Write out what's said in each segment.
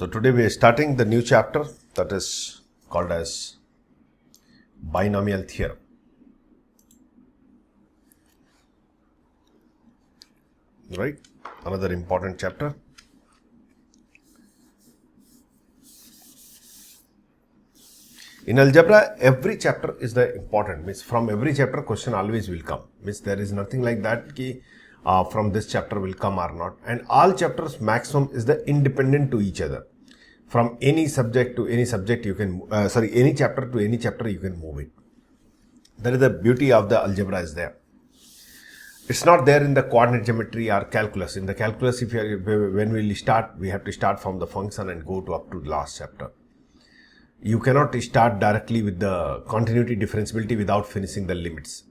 So today we are starting the new chapter that is called as binomial theorem. Right? Another important chapter. In algebra, every chapter is the important. Means from every chapter question always will come. Means there is nothing like that ki from this chapter will come or not. And all chapters maximum is the independent to each other. From any subject to any subject you can, any chapter to any chapter you can move it. That is the beauty of the algebra is there. It's not there in the coordinate geometry or calculus. In the calculus, if you are, when we start, we have to start from the function and go to up to the last chapter. You cannot start directly with the continuity differentiability without finishing the limits.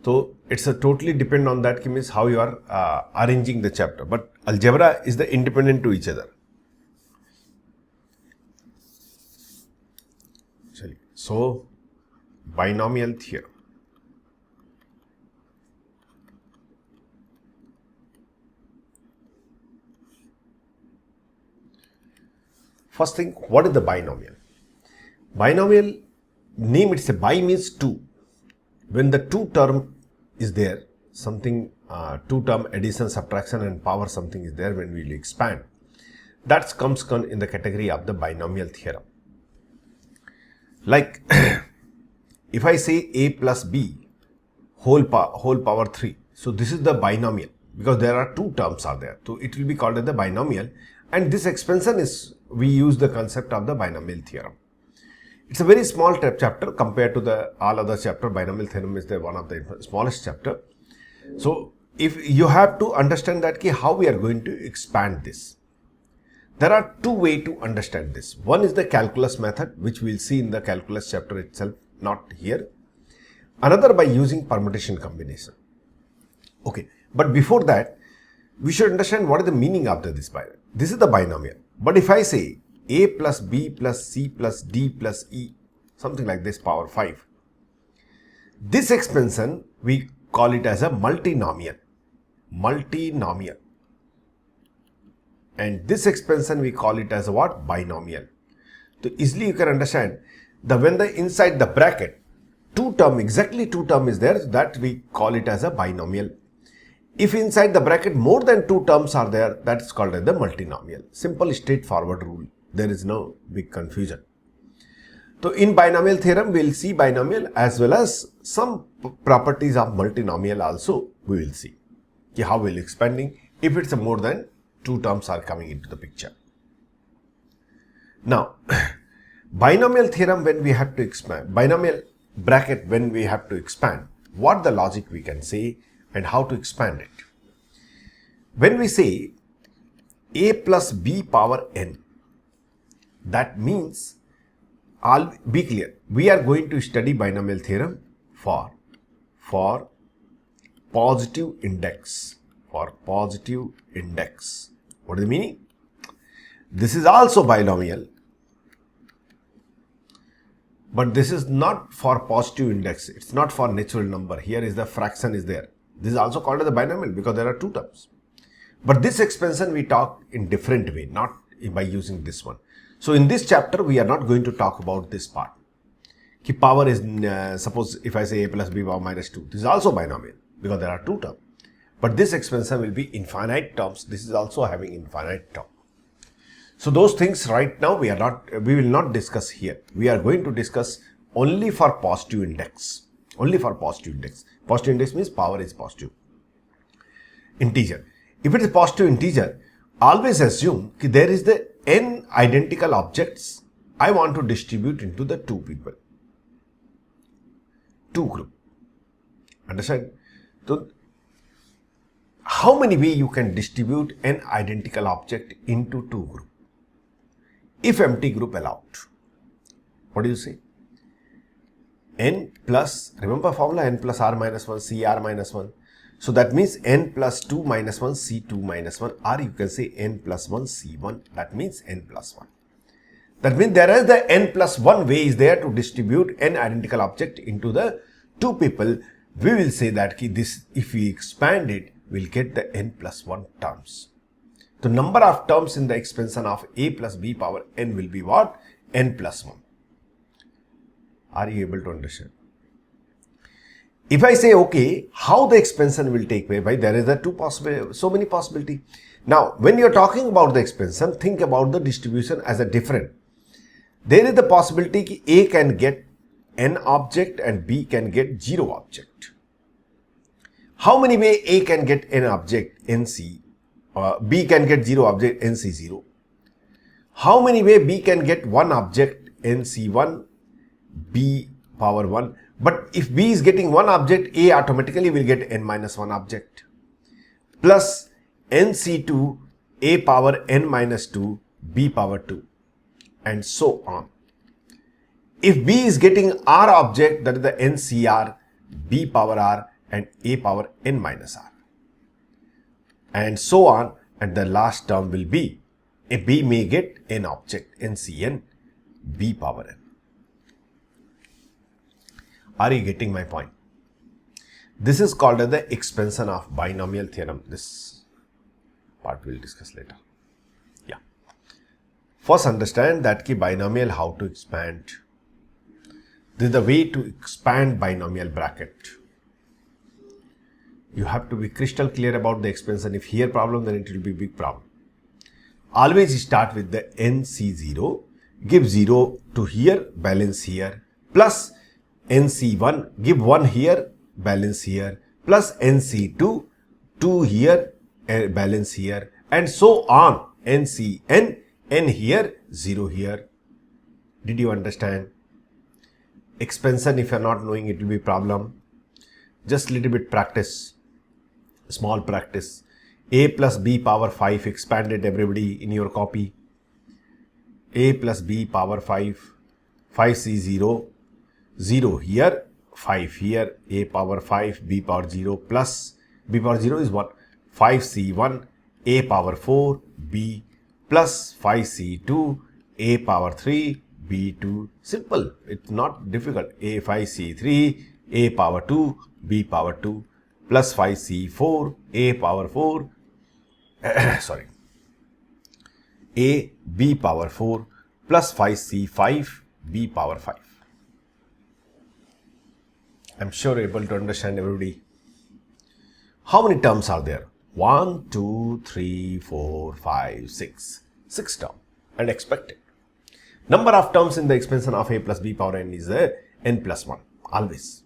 So it's a totally depend on that, means how you are arranging the chapter. But algebra is the independent to each other. So binomial theorem. First thing, what is the binomial? Binomial name, it's a bi means two. When the two term is there, something two term addition, subtraction and power something is there, when we will expand, that comes in the category of the binomial theorem. Like if I say a plus b whole power 3, so this is the binomial because there are two terms are there, so it will be called as the binomial. And this expansion is, we use the concept of the binomial theorem. It's a very small chapter compared to the all other chapter. Binomial theorem is the one of the smallest chapter. So if you have to understand that how we are going to expand this. There are two ways to understand this. One is the calculus method, which we will see in the calculus chapter itself, not here. Another by using permutation combination. Okay, but before that, we should understand what is the meaning of this binomial. This is the binomial. But if I say a plus b plus c plus d plus e, something like this, power 5. This expansion, we call it as a multinomial. Multinomial. And this expansion we call it as a what? Binomial. So easily you can understand that when the inside the bracket exactly two term is there, that we call it as a binomial. If inside the bracket more than two terms are there, that is called as the multinomial. Simple straightforward rule. There is no big confusion. So in binomial theorem we will see binomial as well as some properties of multinomial also we will see. How we will expanding if it's more than two terms are coming into the picture. Now, binomial theorem when we have to expand, binomial bracket when we have to expand, what the logic we can say and how to expand it. When we say a plus b power n, that means, be clear, we are going to study binomial theorem for positive index. For positive index. What is the meaning? This is also binomial, but this is not for positive index. It's not for natural number. Here is the fraction is there. This is also called as a binomial because there are two terms. But this expansion we talk in different way, not by using this one. So in this chapter we are not going to talk about this part. Power is, suppose if I say a plus b power minus 2, this is also binomial because there are two terms. But this expansion will be infinite terms. This is also having infinite term. So those things right now we will not discuss here. We are going to discuss only for positive index. Only for positive index. Positive index means power is positive. Integer. If it is positive integer, always assume that there is the n identical objects I want to distribute into the two people. Two group. Understand? So how many ways you can distribute an identical object into two groups? If empty group allowed. What do you say? N plus, remember formula, n plus r minus 1, cr minus 1. So that means n plus 2 minus 1, c2 minus 1, or you can say n plus 1, c1. That means n plus 1. That means there is the n plus 1 way is there to distribute n identical object into the two people. We will say that this, if we expand it, we'll get the n plus 1 terms. The number of terms in the expansion of a plus b power n will be what? N plus 1. Are you able to understand? If I say, okay, how the expansion will take place, there is so many possibility. Now, when you're talking about the expansion, think about the distribution as a different. There is the possibility that A can get n object and B can get 0 object. How many way A can get n object, nc, B can get 0 object, nc0? How many way B can get 1 object, nc1, B power 1? But if B is getting 1 object, A automatically will get n minus 1 object. Plus nc2, A power n minus 2, B power 2. And so on. If B is getting R object, that is the NCR, B power R and A power n minus R. And so on, and the last term will be, if B may get n object, NCN, B power n. Are you getting my point? This is called as the expansion of binomial theorem. This part we'll discuss later. First understand that ki binomial, how to expand. This is the way to expand binomial bracket. You have to be crystal clear about the expansion. If here problem, then it will be big problem. Always start with the NC0, give 0 to here, balance here, plus NC1, give 1 here, balance here, plus NC2, 2 here, balance here, and so on. NCN, n here, 0 here. Did you understand? Expansion, if you are not knowing, it will be problem. Just little bit practice, small practice. A plus b power 5 expanded, everybody in your copy. A plus b power 5, 5c0, 0 here, 5 here, a power 5, b power 0 plus b power 0 is what? 5c1, a power 4, b plus 5c2, a power 3, b2. Simple, it's not difficult. A 5c3, a power 2, b power 2, plus 5c4, a power 4, sorry, a b power 4, plus 5c5, b power 5. I'm sure you're able to understand, everybody. How many terms are there? 1, 2, 3, 4, 5, 6. 6 terms and expected. Number of terms in the expansion of a plus b power n is n plus 1. Always.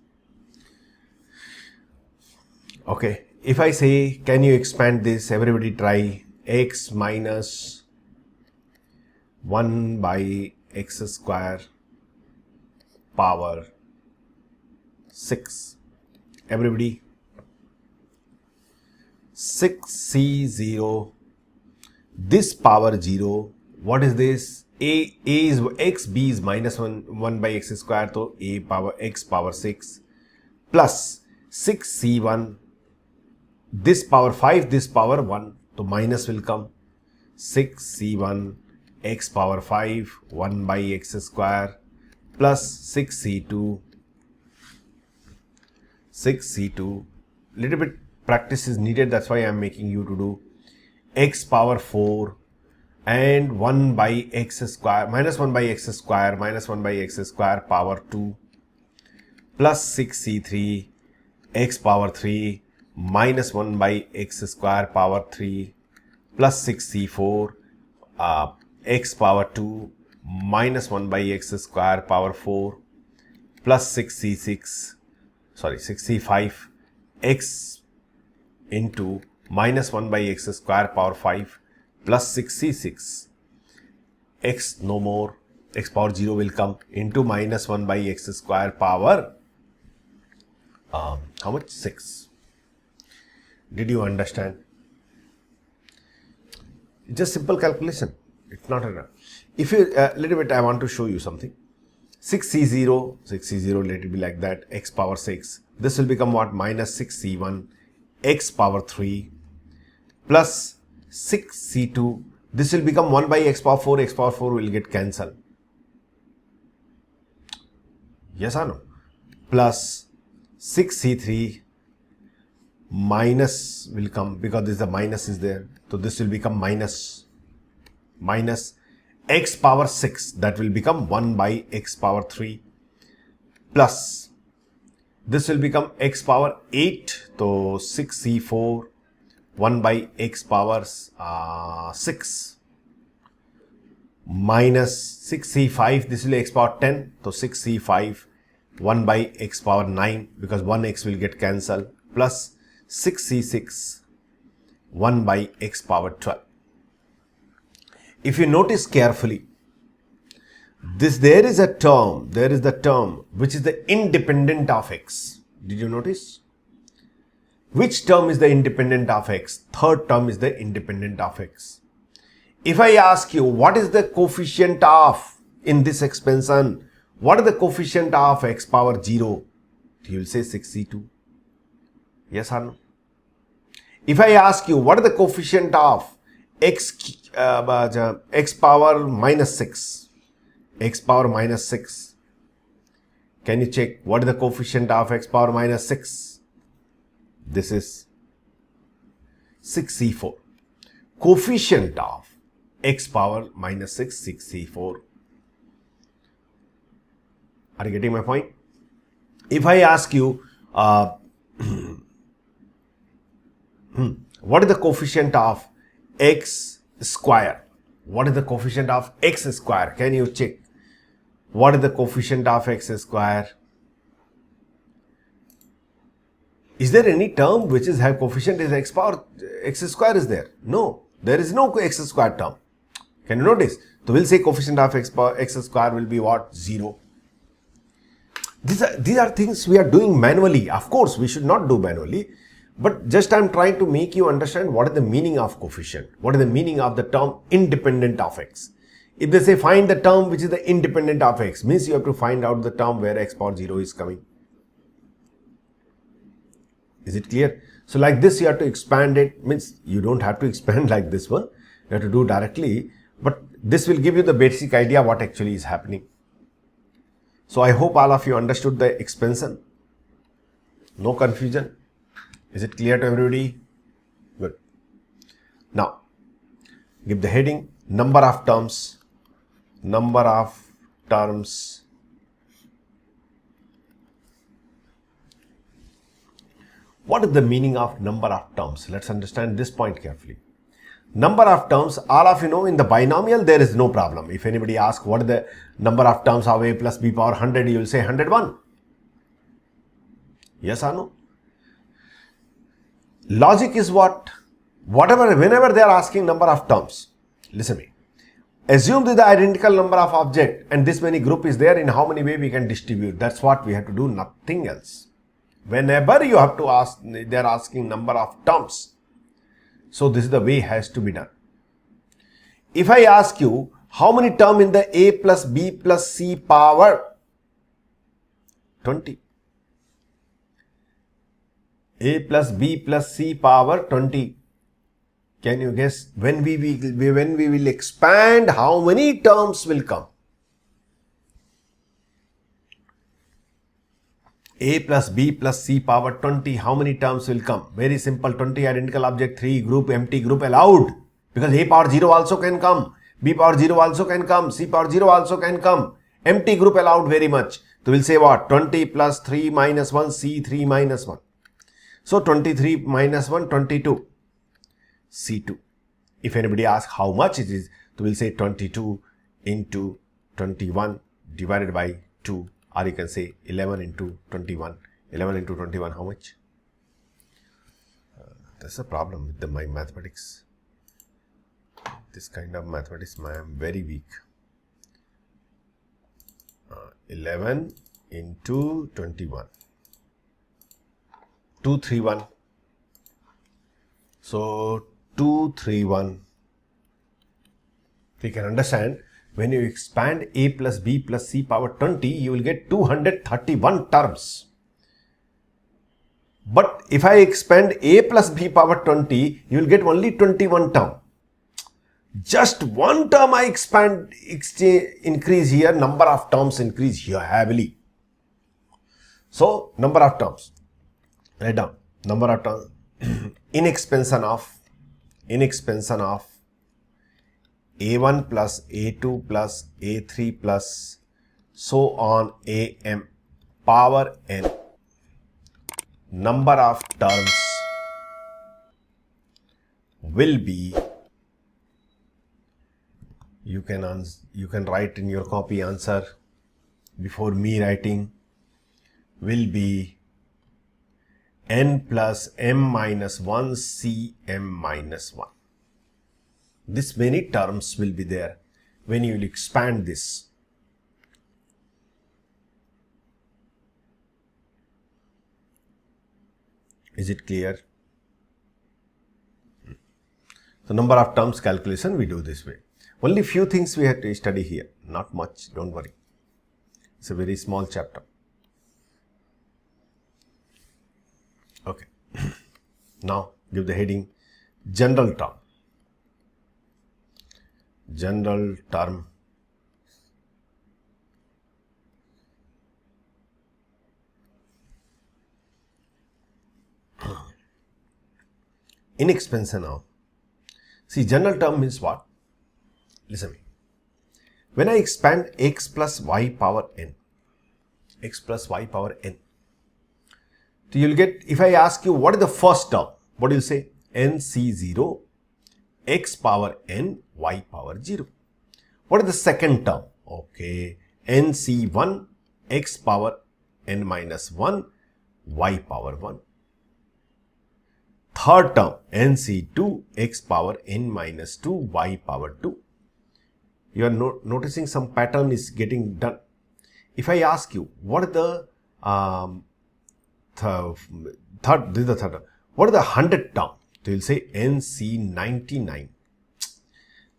Okay. If I say, can you expand this? Everybody try. X minus 1 by x square power 6. Everybody. 6c0, this power 0, what is this? A is x, b is minus 1 by x square, so a power x power 6, plus 6c1, this power 5, this power 1, so minus will come, 6c1, x power 5, 1 by x square, plus 6c2, little bit practice is needed, that's why I am making you to do x power 4 and 1 by x square, minus 1 by x square, minus 1 by x square power 2, plus 6c3, x power 3, minus 1 by x square power 3, plus 6c4, x power 2, minus 1 by x square power 4, plus 6c5, x into minus 1 by x square power 5, plus 6c6, x no more, x power 0 will come, into minus 1 by x square power, how much? 6. Did you understand? It's just simple calculation. It's not enough. If you, little bit, I want to show you something. 6c0, let it be like that, x power 6. This will become what? Minus 6c1, x power 3, plus 6c2. This will become 1 by x power 4. X power 4 will get cancelled. Yes or no? Plus 6c3 minus will come because this the minus is there. So this will become minus x power 6, that will become 1 by x power 3, plus this will become x power 8, so 6c4 1 by x power 6 minus 6c5, this will be x power 10, so 6c5 1 by x power 9 because 1x will get cancelled, plus 6c6 1 by x power 12. If you notice carefully, there is the term which is the independent of x. Did you notice? Which term is the independent of x? Third term is the independent of x. If I ask you what is the coefficient of, in this expansion, what is the coefficient of x power 0? You will say 6c2. Yes or no? If I ask you what is the coefficient of x power minus 6, x power minus 6, can you check what is the coefficient of x power minus 6? This is 6c4. Coefficient of x power minus 6, 6c4. Are you getting my point? If I ask you what is the coefficient of x square? What is the coefficient of x square? Can you check what is the coefficient of x square? Is there any term which is have coefficient is x power x square is there? No, there is no x square term. Can you notice? So we'll say coefficient of x power x square will be what? 0. These are things we are doing manually. Of course, we should not do manually. But just I am trying to make you understand what is the meaning of coefficient. What is the meaning of the term independent of x. If they say find the term which is the independent of x, means you have to find out the term where x power 0 is coming. Is it clear? So like this you have to expand it, means you don't have to expand like this one. You have to do directly, but this will give you the basic idea what actually is happening. So I hope all of you understood the expansion. No confusion. Is it clear to everybody? Good. Now, give the heading number of terms. Number of terms. What is the meaning of number of terms? Let's understand this point carefully. Number of terms, all of you know, in the binomial there is no problem. If anybody asks what is the number of terms of a plus b power 100, you will say 101. Yes or no? Logic is what? Whenever they are asking number of terms, listen to me. Assume that the identical number of object and this many group is there, in how many way we can distribute. That's what we have to do, nothing else. Whenever you have to ask, they are asking number of terms. So this is the way it has to be done. If I ask you how many terms in the a plus b plus c power 20. A plus b plus c power 20. Can you guess when we will expand, how many terms will come? A plus b plus c power 20, how many terms will come? Very simple, 20 identical object, 3 group, empty group allowed. Because a power 0 also can come, b power 0 also can come, c power 0 also can come. Empty group allowed very much. So we'll say what? 20 plus 3 minus 1, c3 minus 1. So 23 minus 1, 22. C2. If anybody asks how much it is, so we'll say 22 into 21 divided by 2. Or you can say 11 into 21. 11 into 21, how much? That's a problem with my mathematics. This kind of mathematics, I am very weak. 11 into 21. 231. So 231. We can understand when you expand a plus b plus c power 20, you will get 231 terms. But if I expand a plus b power 20, you will get only 21 term. Just one term I increase here, number of terms increase here heavily. So number of terms. Write down number of terms. in expansion of a1 plus a2 plus a3 plus so on am power n number of terms will be, you can write in your copy answer before me writing, will be n plus m minus 1 cm minus 1. This many terms will be there when you will expand this. Is it clear? The number of terms calculation we do this way. Only few things we have to study here. Not much, don't worry. It's a very small chapter. Okay. Now give the heading general term. General term. In expansion of. See, general term means what? Listen to me. When I expand x plus y power n, so you'll get, if I ask you what is the first term, what do you say? nc0 x power n y power 0. What is the second term? Okay, nc1 x power n minus 1 y power 1. Third term, nc2 x power n minus 2 y power 2. You are noticing some pattern is getting done. If I ask you, what is the third, this is the third term. What is the 100th term? So you will say nc99.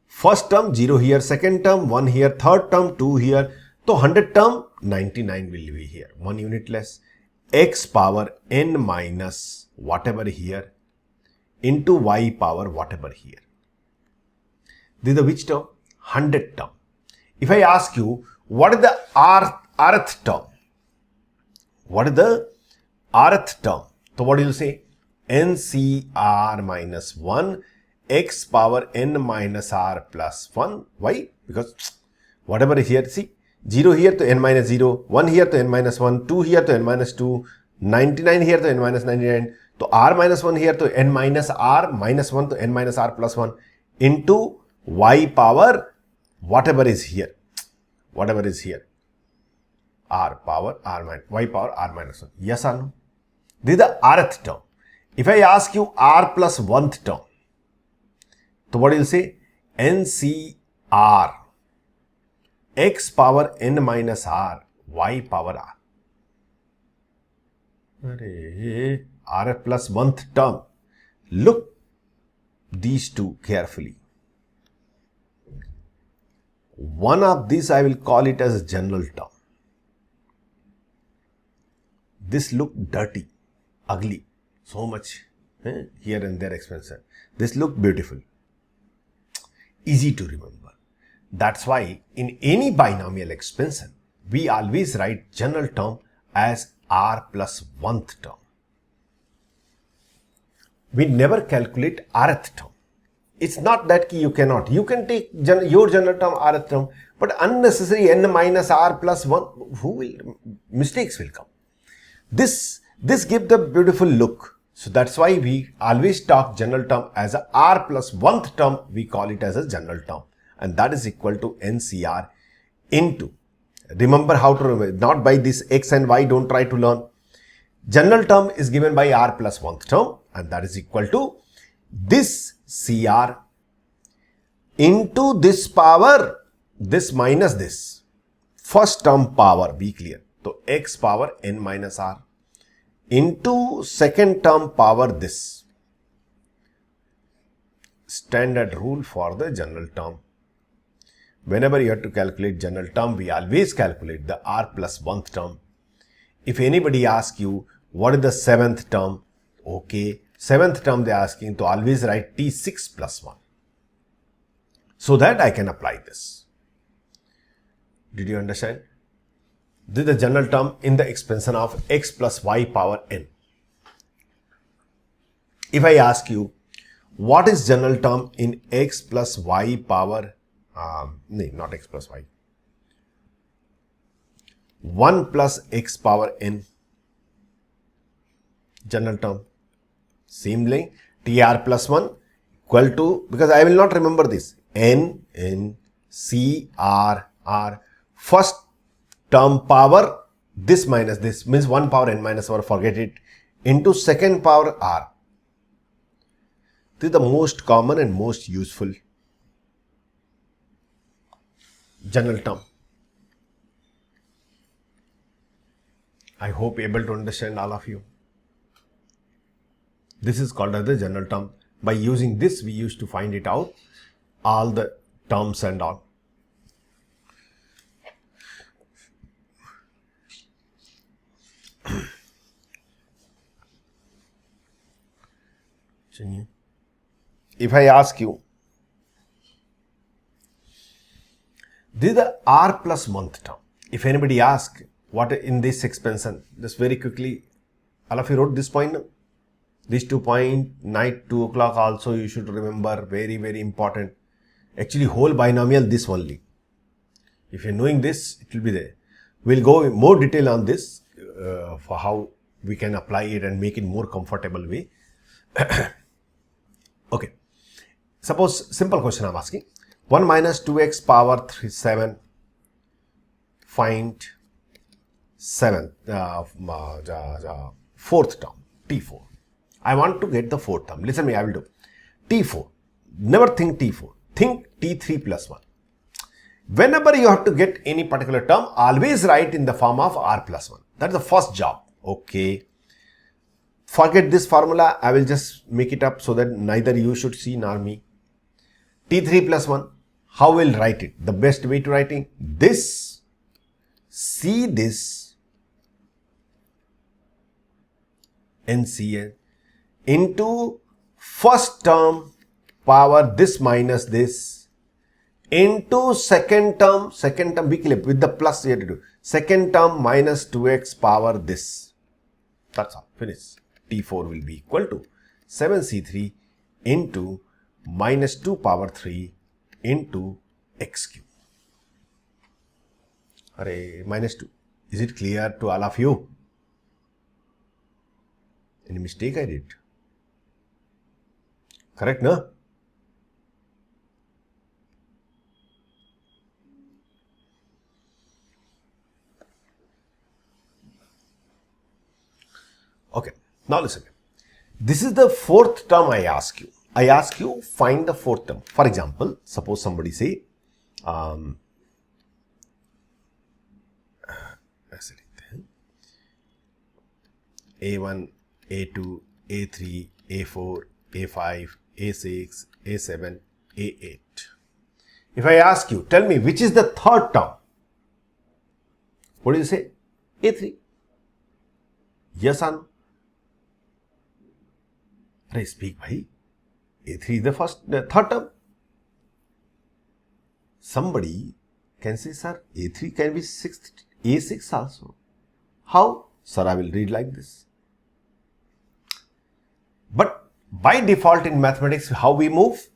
First term 0 here, second term 1 here, third term 2 here. So 100th term 99 will be here, 1 unit less. X power n minus whatever here into y power whatever here. This is the which term? 100th term. If I ask you, what is the rth term? What is the rth term? So what do you say? ncr minus 1 x power n minus r plus 1. Why? Because whatever is here, see, 0 here to n minus 0, 1 here to n minus 1, 2 here to n minus 2, 99 here to n minus 99. So r minus 1 here to n minus r minus 1 to n minus r plus 1 into y power whatever is here, r power r minus y power r minus 1. Yes or no? This is the rth term. If I ask you r plus 1th term, so what do you say? ncr x power n minus r y power r. R plus 1th term. Look these two carefully. One of these I will call it as a general term. This look dirty, ugly, so much here and there expansion. This look beautiful, easy to remember. That's why in any binomial expansion, we always write general term as r plus 1th term. We never calculate rth term. It's not that you cannot. You can take your general term rth term, but unnecessary n minus r plus 1, mistakes will come. This gives the beautiful look. So that's why we always talk general term as a r plus 1th term. We call it as a general term, and that is equal to ncr into. Remember how to remember, not by this x and y, don't try to learn. General term is given by r plus 1th term, and that is equal to this cr into this power, this minus this. First term power, be clear. So x power n minus r into second term power this. Standard rule for the general term. Whenever you have to calculate general term, we always calculate the r plus 1th term. If anybody asks you, what is the 7th term? Okay, 7th term they are asking, to always write T6 plus 1. So that I can apply this. Did you understand? This is the general term in the expansion of x plus y power n. If I ask you, what is general term in x plus y power, no, not x plus y, 1 plus x power n, general term, same like tr plus 1 equal to, because I will not remember this, n c r r, first term power this minus this means 1 power n minus 1, forget it, into second power r. This is the most common and most useful general term. I hope able to understand all of you. This is called as the general term. By using this, we used to find it out, all the terms and all. If I ask you, this is the r plus month term. If anybody asks what in this expansion, just very quickly, all of you wrote this point. These 2 point, night 2 o'clock also you should remember, very, very important. Actually, whole binomial this only. If you're knowing this, it will be there. We'll go in more detail on this for how we can apply it and make it more comfortable way. Okay. Suppose simple question I'm asking. 1 minus 2x power 7. Find 4th term, T4. I want to get the 4th term. Listen me, I will do. T4. Never think T4. Think T3 plus 1. Whenever you have to get any particular term, always write in the form of r plus 1. That's the first job. Okay. Forget this formula. I will just make it up so that neither you should see nor me. T3 plus 1. How will write it? The best way to writing this, see this, NCN into first term power this minus this into second term be clear with the plus you have to do, second term minus 2x power this. That's all. Finish. T4 will be equal to 7c3 into minus 2 power 3 into x cube. Array, minus 2. Is it clear to all of you? Any mistake I did? Correct, no? Okay, now listen. This is the 4th term I ask you. I ask you find the 4th term. For example, suppose somebody say, A1, A2, A3, A4, A5, A6, A7, A8. If I ask you, tell me which is the 3rd term. What do you say? A3. Yes or no? Hey, speak, bhai. A3 is the 3rd term. Somebody can say, sir, A3 can be A6 also. How? Sir, I will read like this. But by default in mathematics, how we move?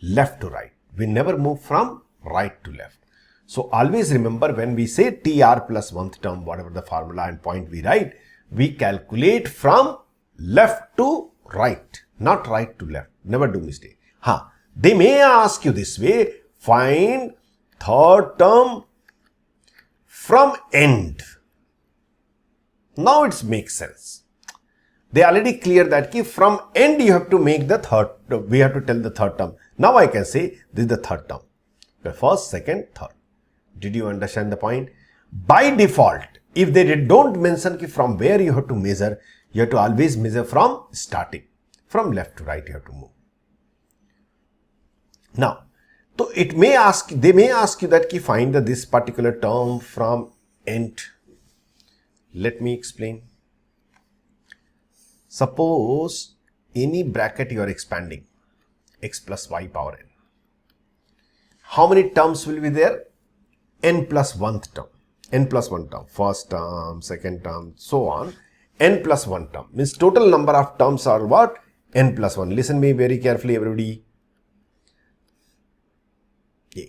Left to right. We never move from right to left. So always remember when we say TR plus 1th term, whatever the formula and point we write, we calculate from left to right, not right to left. Never do mistake. They may ask you this way, find 3rd term from end. Now it makes sense. They already clear that from end you have to make the 3rd, we have to tell the 3rd term. Now I can say this is the 3rd term. The 1st, 2nd, 3rd. Did you understand the point? By default, if they don't mention from where you have to measure, you have to always measure from starting. From left to right you have to move. Now, so they may ask you that find this particular term from end. Let me explain. Suppose any bracket you are expanding, x plus y power n. How many terms will be there? N plus 1th term. N plus 1 term. 1st term, 2nd term, so on. N plus 1 term. Means total number of terms are what? n plus 1. Listen me very carefully, everybody. Yeah.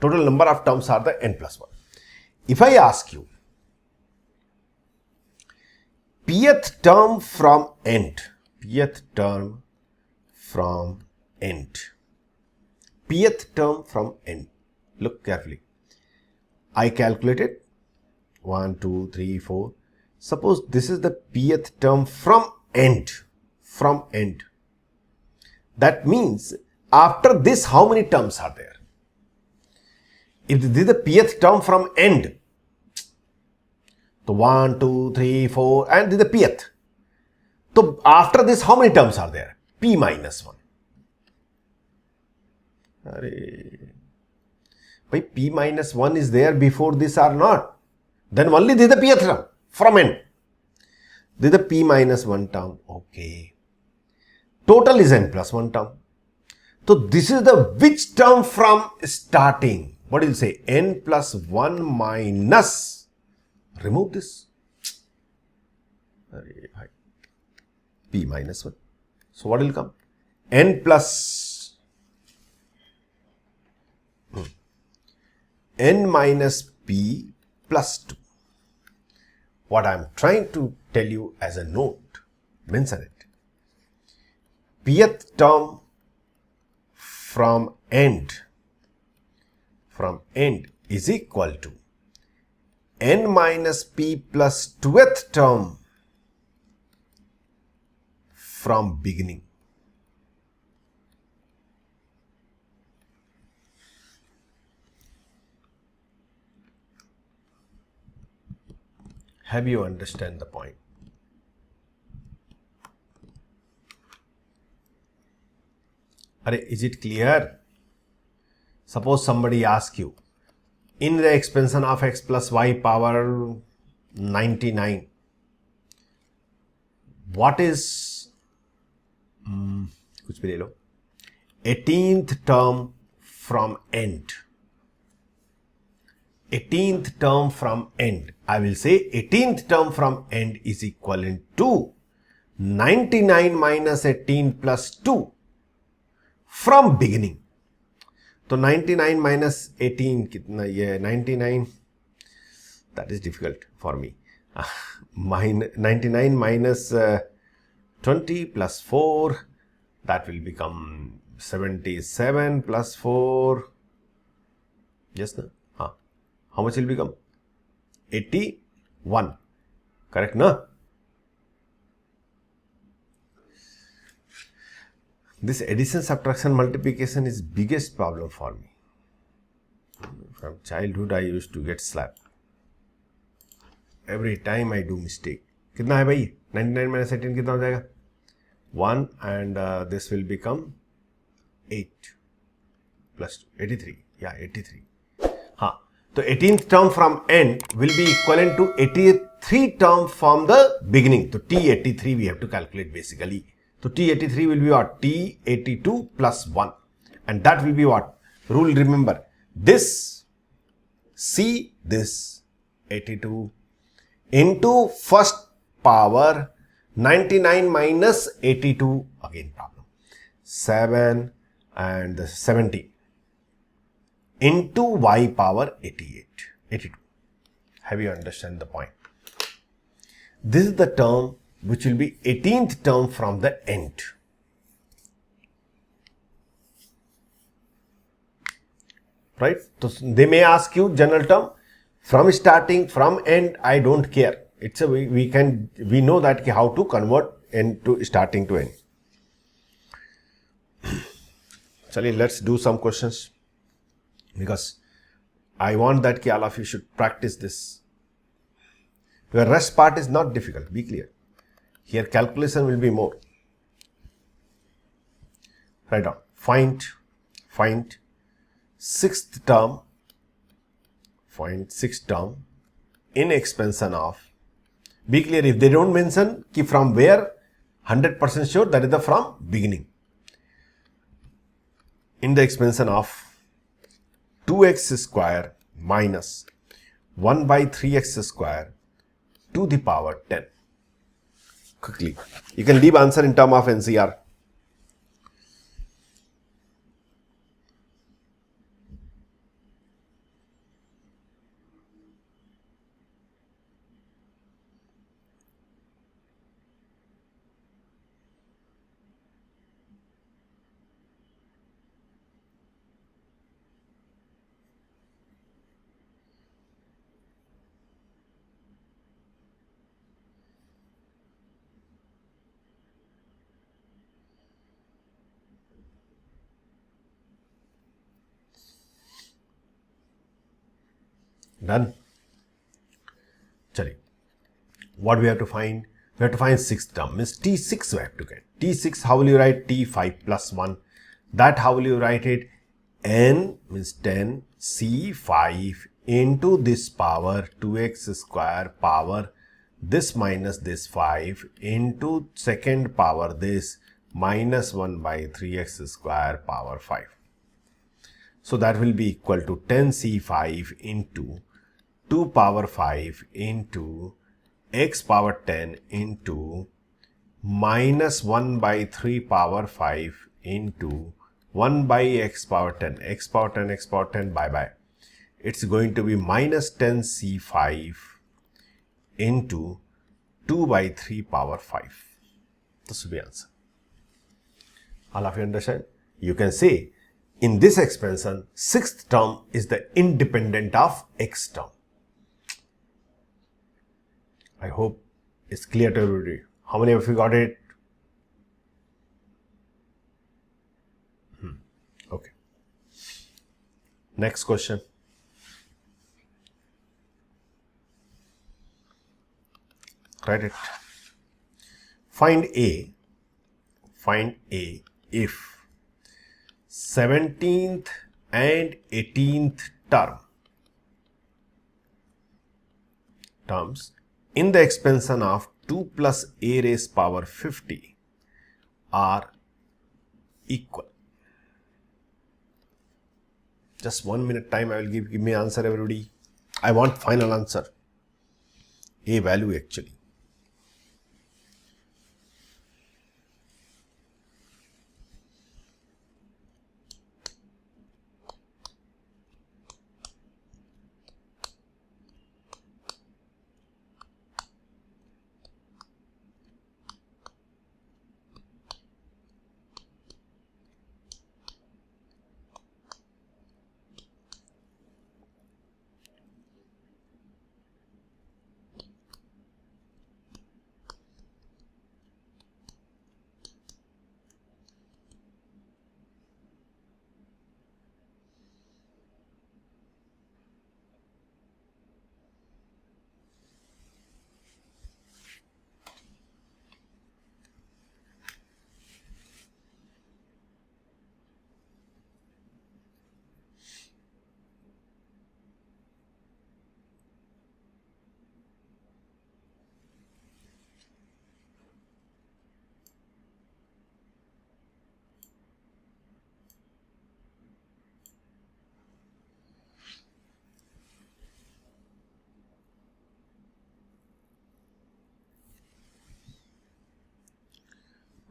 Total number of terms are the n plus 1. If I ask you, pth term from end, pth term from end, pth term from end. Look carefully. I calculated 1, 2, 3, 4. Suppose this is the pth term from end. From end. That means after this, how many terms are there? If this is the pth term from end, so 1, 2, 3, 4, and this is the pth. So after this, how many terms are there? P minus 1. By P minus 1 is there before this or not? Then only this is the pth term from end. This is the P minus 1 term. Okay. Total is n plus 1 term. So this is the which term from starting? What do you say? N plus 1 minus. Remove this. P minus 1. So what will come? N plus n minus p plus 2. What I am trying to tell you as a note, mention it. Pth term from end is equal to n minus p plus 2th term from beginning. Have you understand the point? Is it clear? Suppose somebody asks you, in the expansion of x plus y power 99, what is 18th term from end? 18th term from end. I will say 18th term from end is equivalent to 99 minus 18 plus 2 from beginning. So 99 minus 18 kitna ye 99, that is difficult for me. 99 minus 20 plus 4, that will become 77 plus 4. Yes, no? How much will become? 81. Correct, no? This addition, subtraction, multiplication is biggest problem for me. From childhood, I used to get slapped. Every time I do mistake. Kitna hai bhai? 99 minus 18 kitna ho jayega? 1 and this will become 8 plus 2, 83. Yeah, 83. So 18th term from end will be equivalent to 83 term from the beginning. So T83 we have to calculate basically. So T83 will be what? T82 plus 1. And that will be what? Rule remember. This C, this 82 into first power 99 minus 82. Again problem. 7 and 70. Into y power 82. Have you understand the point? This is the term which will be 18th term from the end. Right? So they may ask you general term from starting, from end. I don't care. It's a we know that how to convert end to starting to end. Chaliye, let's do some questions. Because I want that all of you should practice this. The rest part is not difficult, be clear. Here calculation will be more. Write down. Find sixth term in expansion of. Be clear, if they don't mention ki from where, 100% sure that is the from beginning. In the expansion of 2x square minus 1 by 3x square to the power 10. Quickly. You can leave answer in term of NCR. Done. Chali. What we have to find? We have to find sixth term. Means T6 we have to get. T6, how will you write? T5 plus 1. That how will you write it? N means 10 C5 into this power 2x square power this minus this 5 into second power this minus 1 by 3x square power 5. So that will be equal to 10 C5 into 2 power 5 into x power 10 into minus 1 by 3 power 5 into 1 by x power 10, x power 10, x power 10, bye. It's going to be minus 10 C5 into 2 by 3 power 5. This will be answer. All of you understand? You can say in this expansion, sixth term is the independent of x term. I hope it's clear to everybody. How many of you got it? Okay. Next question. Write it. Find A if 17th and 18th terms in the expansion of 2 plus a raised power 50 are equal. Just 1 minute time I will give me answer everybody. I want final answer. A value actually.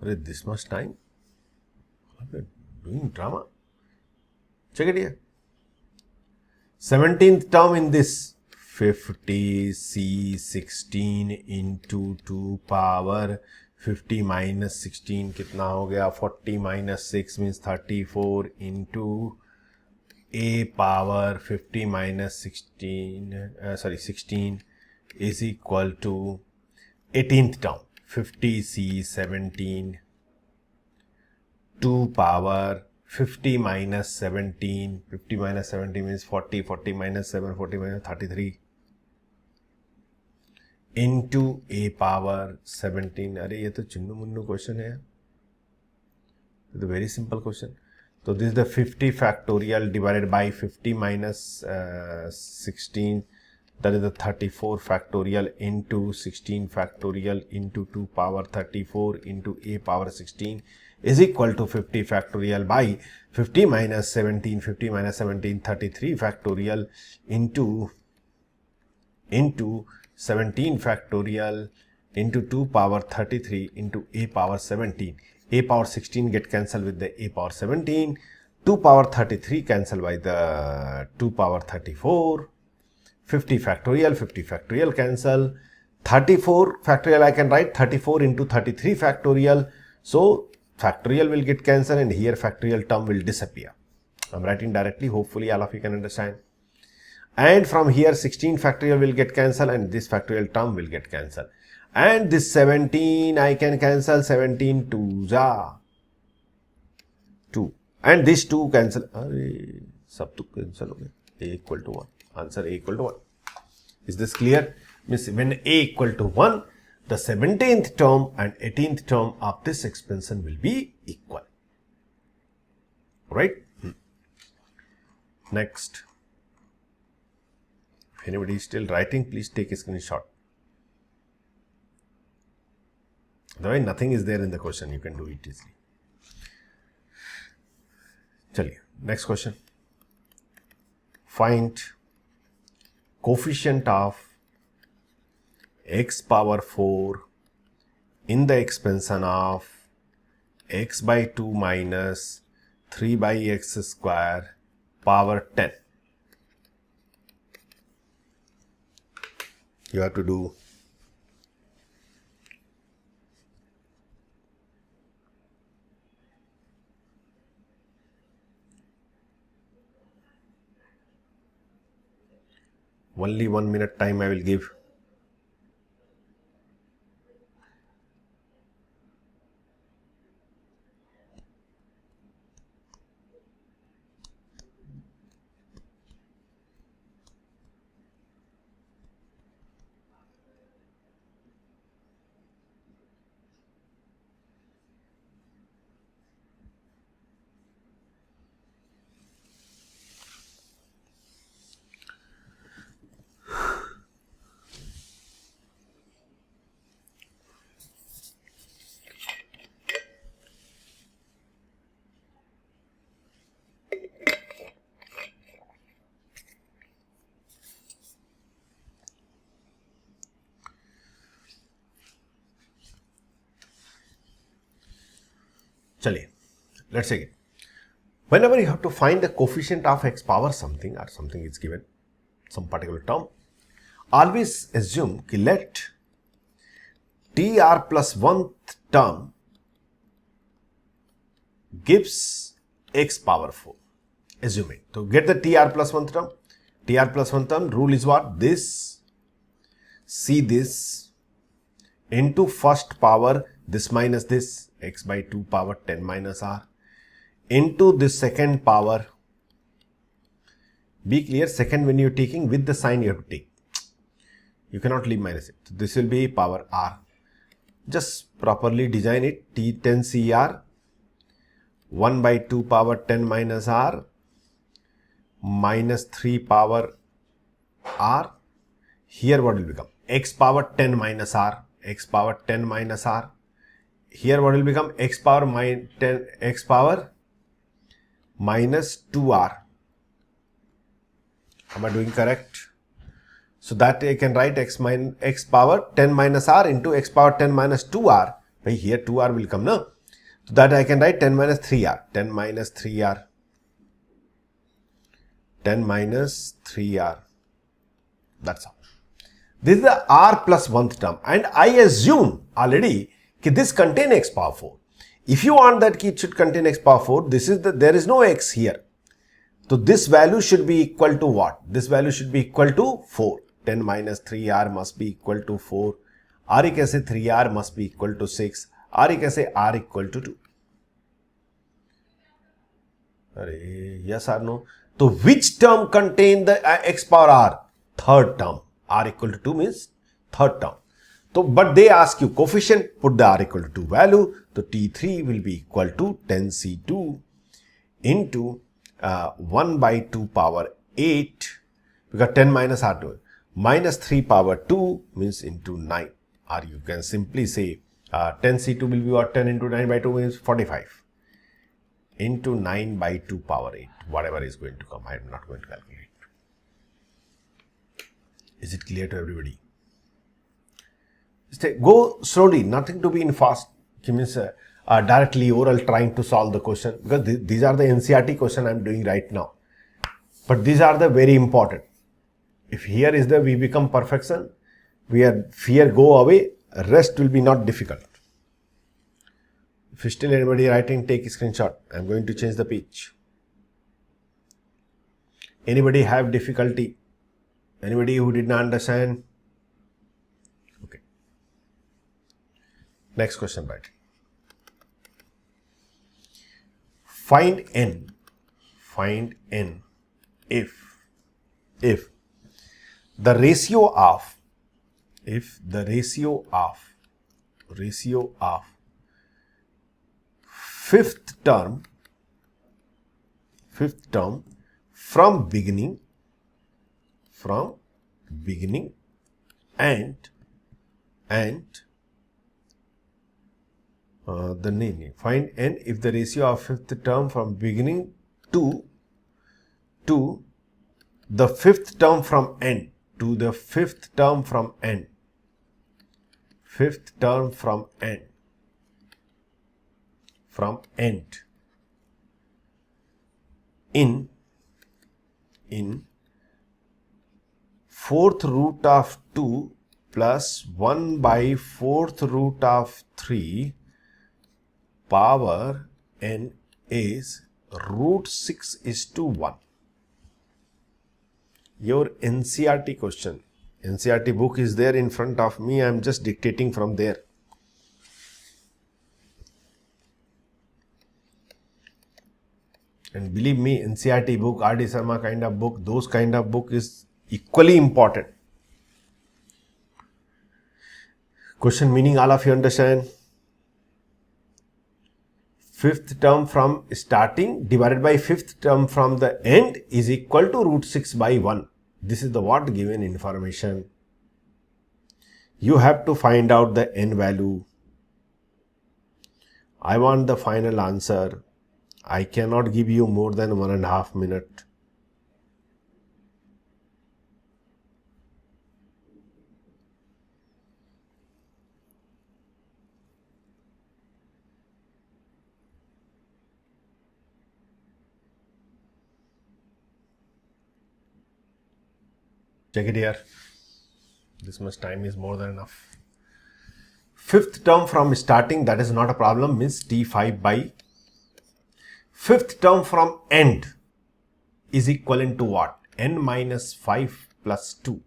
With this much time, doing drama. Check it here. 17th term in this 50 C16 into 2 power 50 minus 16 कितना हो गया 40 minus 6 means 34 into a power 50 minus 16 is equal to 18th term 50 C17 2 power 50 minus 17 50 minus 17 means 40 40 minus 7 40 minus 33 into a power 17. अरे ये तो Chinnu Munnu question है, तो very simple question. So this is the 50 factorial divided by 50 minus 16, that is the 34 factorial into 16 factorial into 2 power 34 into a power 16 is equal to 50 factorial by 50 minus 17 33 factorial into 17 factorial into 2 power 33 into a power 17. A power 16 get cancelled with the a power 17. 2 power 33 cancelled by the 2 power 34. 50 factorial cancel. 34 factorial I can write 34 into 33 factorial. So factorial will get cancelled and here factorial term will disappear. I'm writing directly. Hopefully all of you can understand. And from here 16 factorial will get cancelled and this factorial term will get cancelled. And this 17 I can cancel. 17 2s are 2 and this 2 cancel. Sab to cancel ho gaya. A equal to 1. Answer A equal to 1. Is this clear? Means when a equal to 1, the 17th term and 18th term of this expansion will be equal. Right? Next. If anybody is still writing, please take a screenshot. Otherwise, nothing is there in the question. You can do it easily. Chaliye, next question. Find coefficient of x power 4 in the expansion of x by 2 minus 3 by x square power 10. You have to do only 1 minute time I will give. Chaliye, let's take it. Whenever you have to find the coefficient of x power something or something is given, some particular term, always assume कि let tr plus 1th term gives x power 4. Assume it. So get the tr plus 1th term. Tr plus 1th term rule is what? This, see this into first power this minus this, x by 2 power 10 minus r, into this second power. Be clear, second when you're taking with the sign you have to take. You cannot leave minus it. So this will be power r. Just properly design it. T10 cr 1 by 2 power 10 minus r minus 3 power r. Here what will become? X power 10 minus r. X power 10 minus r. Here what will become? X power minus 2r. Am I doing correct? So that I can write x power 10 minus r into x power 10 minus 2r. By here 2r will come, no? So that I can write 10 minus 3r. 10 minus 3r. 10 minus 3r. That's all. This is the r plus 1th term, and I assume already that this contains x power 4. If you want that it should contain x power 4, there is no x here. So this value should be equal to what? This value should be equal to 4. 10 minus 3r must be equal to 4. R कैसे 3r must be equal to 6. R कैसे r equal to 2. Yes or no? So which term contain the x power r? Third term. R equal to 2 means third term. So, but they ask you coefficient, put the r equal to 2 value. So T3 will be equal to 10C2 into 1 by 2 power 8, because 10 minus r2 minus 3 power 2 means into 9. Or you can simply say 10C2 will be what? 10 into 9 by 2 means 45 into 9 by 2 power 8. Whatever is going to come, I am not going to calculate. Is it clear to everybody? Go slowly, nothing to be in fast. Means directly oral trying to solve the question, because these are the NCERT question I am doing right now. But these are the very important. If here is the we become perfection, fear go away, rest will be not difficult. If still anybody writing, take a screenshot. I am going to change the page. Anybody have difficulty? Anybody who did not understand? Okay. Next question, right? Find n if the ratio of, if the ratio of fifth term from beginning and find n if the ratio of fifth term from beginning to the fifth term from end in fourth root of 2 plus 1 by fourth root of 3 power n is root 6 is to 1. Your NCERT question. NCERT book is there in front of me. I am just dictating from there. And believe me, NCERT book, R.D. Sharma kind of book, those kind of book is equally important. Question meaning all of you understand? Fifth term from starting divided by fifth term from the end is equal to root 6 by 1. This is the what given information. You have to find out the n value. I want the final answer. I cannot give you more than 1.5 minutes. Check it here. This much time is more than enough. Fifth term from starting, that is not a problem, means T5 by fifth term from end is equivalent to what? N minus 5 plus 2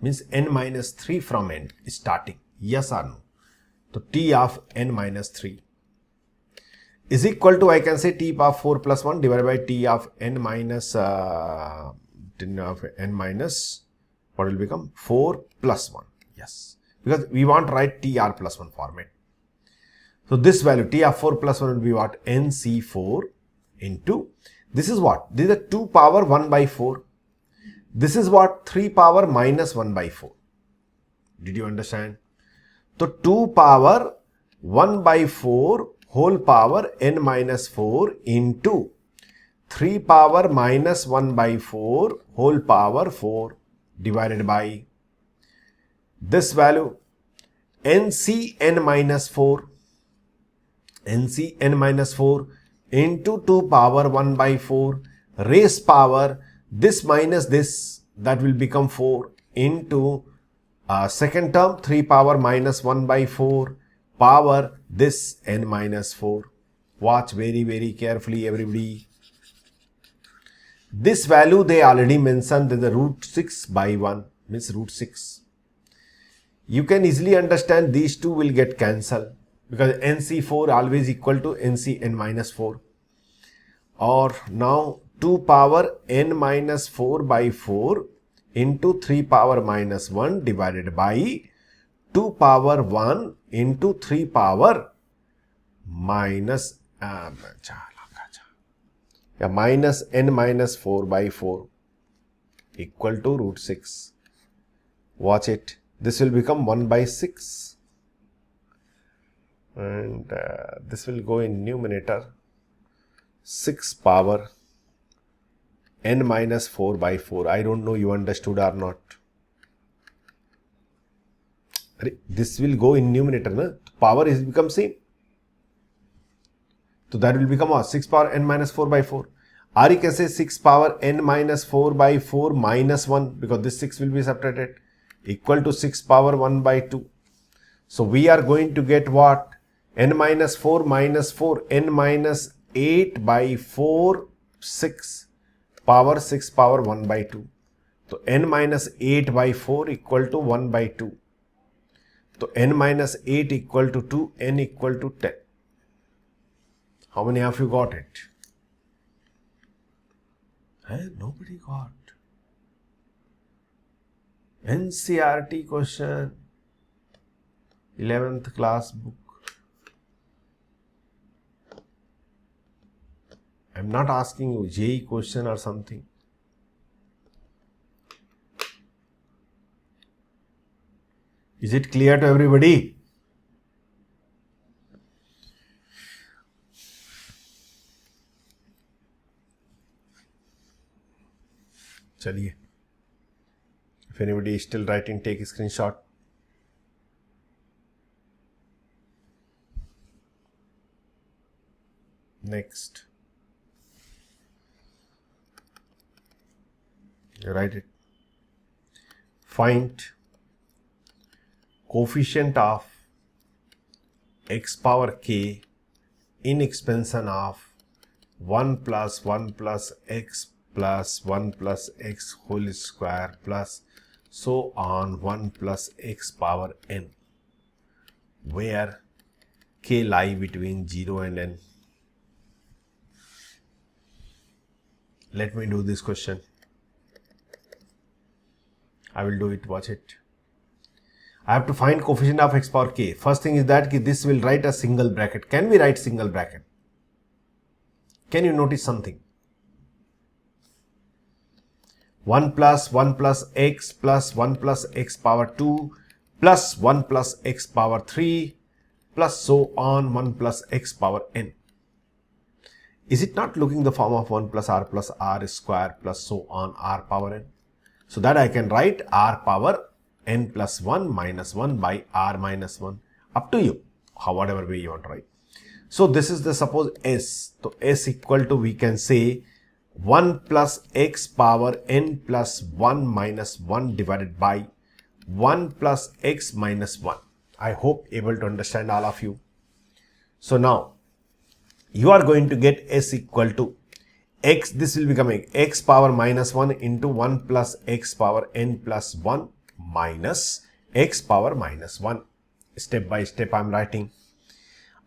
means n minus 3 from end starting. Yes or no? So T of n minus 3 is equal to, I can say, T of 4 plus 1 divided by T of n minus what will become 4 plus 1. Yes, because we want to write TR plus 1 format. So this value T of 4 plus 1 will be what? NC4 into, this is what? This is a 2 power 1 by 4. This is what? 3 power minus 1 by 4. Did you understand? So 2 power 1 by 4 whole power n minus 4 into 3 power minus 1 by 4 whole power 4 divided by this value NCn minus 4 into 2 power 1 by 4 raise power this minus this, that will become 4 into second term 3 power minus 1 by 4 power this n minus 4. Watch very carefully everybody. This value they already mentioned that the root 6 by 1 means root 6. You can easily understand these two will get cancelled because NC4 always equal to NCn minus 4. Or now 2 power n minus 4 by 4 into 3 power minus 1 divided by 2 power 1 into 3 power minus minus n minus 4 by 4 equal to root 6. Watch it. This will become 1 by 6 and this will go in numerator 6 power n minus 4 by 4. I don't know you understood or not. This will go in numerator, na? Power is become same. So that will become what? 6 power n minus 4 by 4. Or you can say 6 power n minus 4 by 4 minus 1 because this 6 will be subtracted equal to 6 power 1 by 2. So we are going to get what? N minus 4 minus 4 n minus 8 by 4 6 power 6 power 1 by 2. So n minus 8 by 4 equal to 1 by 2. So n minus 8 equal to 2, n equal to 10. How many of you got it? Nobody got. NCERT question, 11th class book. I'm not asking you JEE question or something. Is it clear to everybody? चलिए. If anybody is still writing, take a screenshot. Next. You write it. Find coefficient of x power k in expansion of 1 plus 1 plus x plus 1 plus x whole square plus so on 1 plus x power n, where k lie between 0 and n. Let me do this question. I will do it, watch it. I have to find coefficient of x power k. First thing is that this will write a single bracket. Can we write single bracket? Can you notice something? 1 plus x plus 1 plus x power 2 plus 1 plus x power 3 plus so on 1 plus x power n. Is it not looking the form of 1 plus r square plus so on r power n? So that I can write r power n plus 1 minus 1 by r minus 1. Up to you, whatever way you want to write. So this is the suppose s. So s equal to, we can say 1 plus x power n plus 1 minus 1 divided by 1 plus x minus 1. I hope able to understand all of you. So now you are going to get s equal to x, this will becoming x power minus 1 into 1 plus x power n plus 1 minus x power minus 1. Step by step I am writing.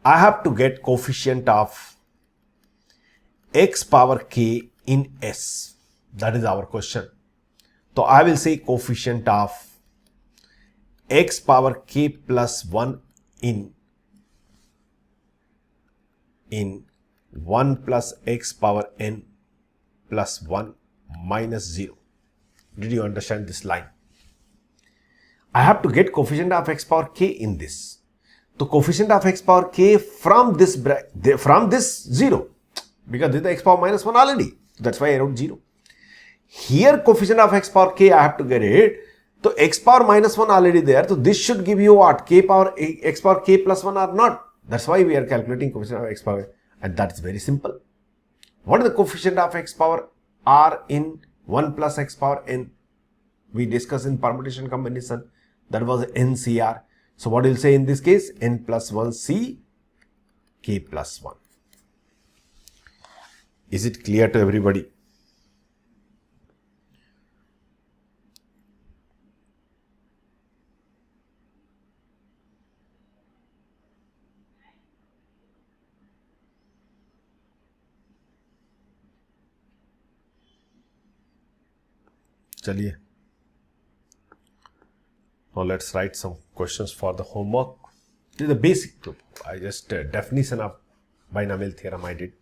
I have to get coefficient of x power k in s. That is our question. So I will say coefficient of x power k plus 1 in 1 plus x power n plus 1 minus 0. Did you understand this line? I have to get coefficient of x power k in this. So coefficient of x power k from this 0, because this is the x power minus 1 already. That's why I wrote 0. Here coefficient of x power k I have to get it. So x power minus 1 already there. So this should give you what? X power k plus 1 or not. That's why we are calculating coefficient of x power, and that's very simple. What is the coefficient of x power r in 1 plus x power n? We discussed in permutation combination. That was NCR. So what will say in this case? N plus 1 c k plus 1. Is it clear to everybody? चलिए. Now let's write some questions for the homework. This is the basic group. I just definition of binomial theorem I did.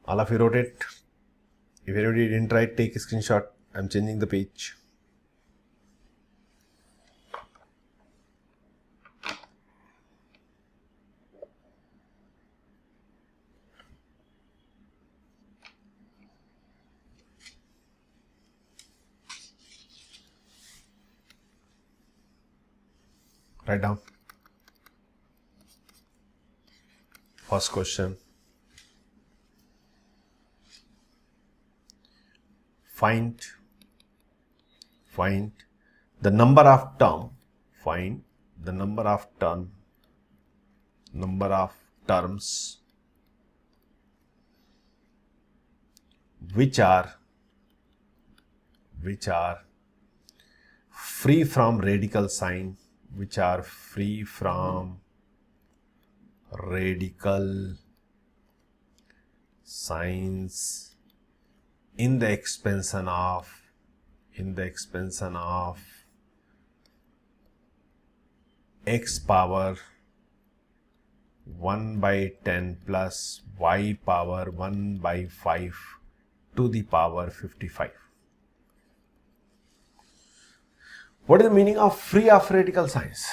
All of you wrote it. If anybody didn't write, take a screenshot. I'm changing the page. Write down. First question. Find the number of terms which are free from radical sign, radical signs in the expansion of x power 1 by 10 plus y power 1 by 5 to the power 55. What is the meaning of free of radical signs?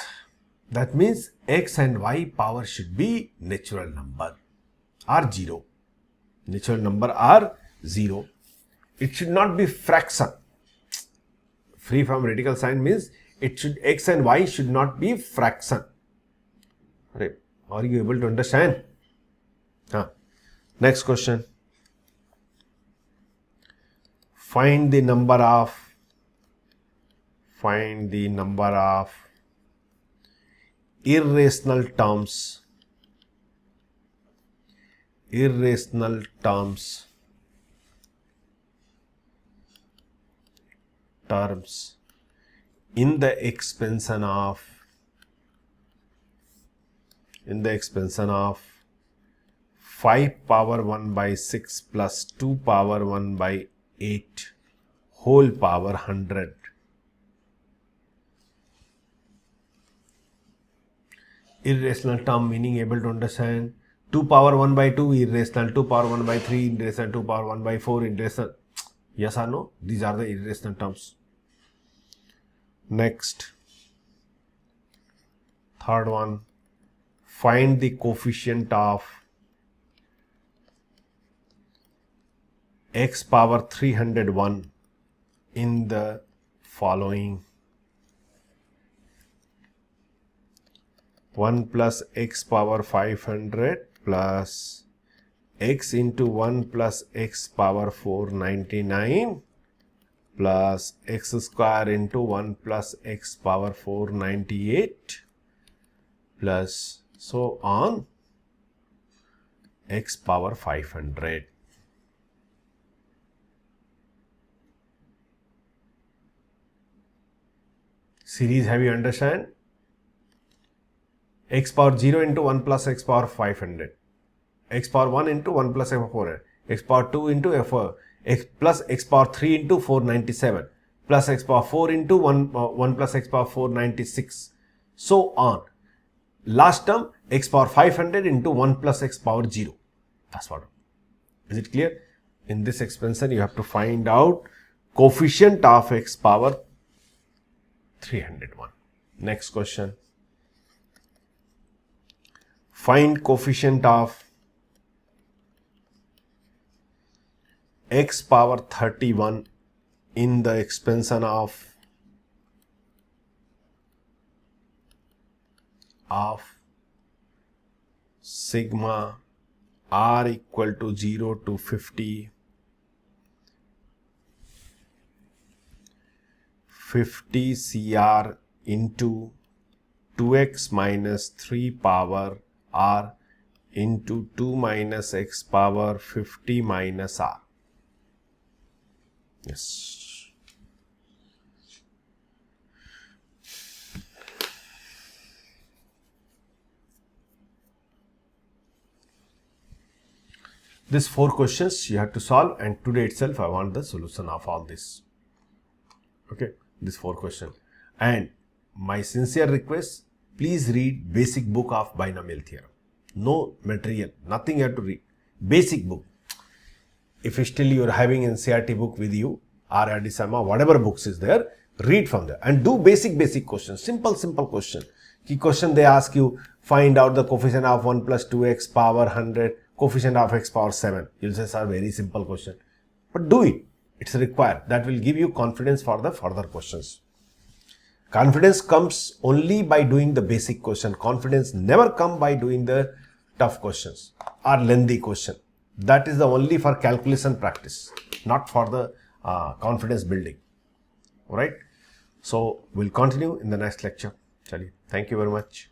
That means x and y power should be natural number or 0. Natural number are 0. It should not be fraction. Free from radical sign means it should, x and y should not be fraction. Are you able to understand? Next question. Find the number of irrational terms in the expansion of 5 power 1 by 6 plus 2 power 1 by 8 whole power 100. Irrational term meaning able to understand. 2 power 1 by 2 irrational, 2 power 1 by 3 irrational, 2 power 1 by 4 irrational. Yes or no? These are the irrational terms. Next, third one, find the coefficient of x power 301 in the following: 1 plus x power 500 plus x into 1 plus x power 499 plus x square into 1 plus x power 498 plus so on x power 500. Series, have you understand? X power 0 into 1 plus x power 500, x power 1 into 1 plus x power 400, x power 2 into x plus x power 3 into 497 plus x power 4 into 1 plus x power 496, so on. Last term x power 500 into 1 plus x power 0. That's what. Is it clear? In this expansion you have to find out coefficient of x power 301. Next question. Find coefficient of x power 31 in the expansion of sigma r equal to 0 to 50 CR into 2x minus 3 power r into 2 minus x power 50 minus r. Yes. These 4 questions you have to solve, and today itself I want the solution of all this. Okay, these 4 questions. And my sincere request, please read basic book of binomial theorem. No material, nothing you have to read. Basic book. If still you are having NCERT book with you, RRD Sama, whatever books is there, read from there and do basic questions. Simple question. Key question they ask you, find out the coefficient of 1 plus 2x power 100, coefficient of x power 7. You'll say, sir, very simple question. But do it. It's required. That will give you confidence for the further questions. Confidence comes only by doing the basic question. Confidence never come by doing the tough questions or lengthy question. That is the only for calculation practice, not for the confidence building. Alright. So we'll continue in the next lecture. Thank you very much.